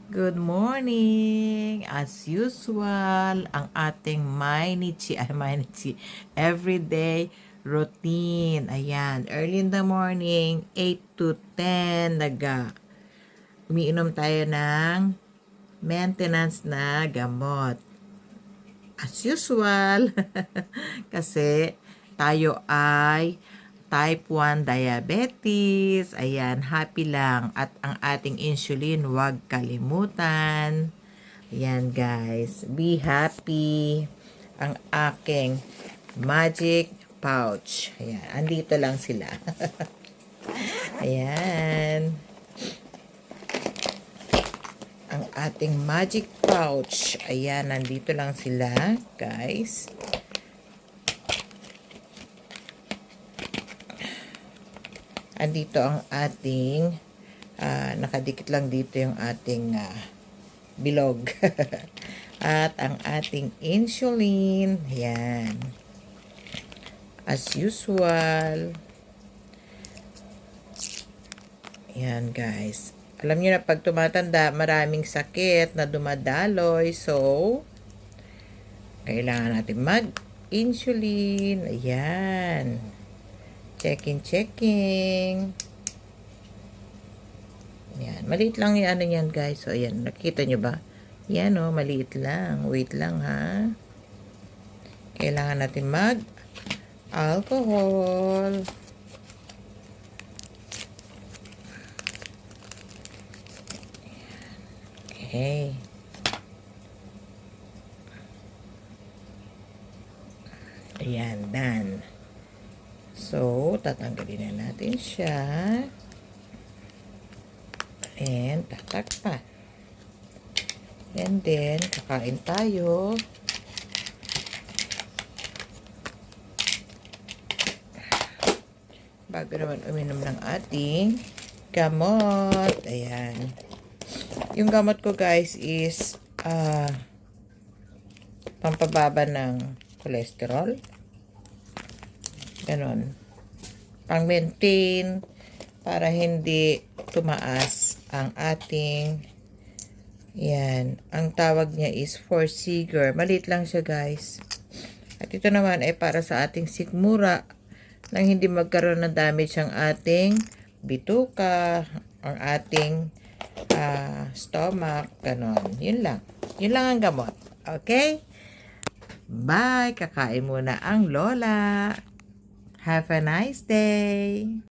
Good morning! As usual, ang ating everyday routine. Ayan, early in the morning, 8 to 10, umiinom tayo ng maintenance na gamot. As usual, kasi tayo ay type 1 diabetes. Ayan, happy lang. At ang ating insulin, huwag kalimutan. Ayan, guys. Be happy. Ang aking magic pouch. Ayan, andito lang sila. Ayan. Ang ating magic pouch. Ayan, nandito lang sila, guys. Andito ang ating nakadikit lang dito yung ating bilog. At ang ating insulin. Yan. As usual. Yan, guys. Alam niyo na pag tumatanda, maraming sakit na dumadaloy. So, kailangan natin mag-insulin. Ayan. Checking. Yan. Maliit lang yung ano yan, guys. So, ayan. Nakikita nyo ba? Yan, oh. Maliit lang. Wait lang, ha? Kailangan natin mag-alcohol. Okay. Ayan, done. So, tatanggalin na natin siya. And, tatakpan. And then, kakain tayo. Bago naman uminom ng ating gamot. Ayan. Yung gamot ko, guys, is pampababa ng cholesterol. Ganon. Pang-maintain para hindi tumaas ang ating yan. Ang tawag niya is for Seeger. Maliit lang siya, guys. At ito naman ay para sa ating sikmura nang hindi magkaroon ng damage ang ating bituka, ang ating stomach, ganon. Yun lang. Yun lang ang gamot. Okay? Bye! Kakain muna ang lola. Have a nice day!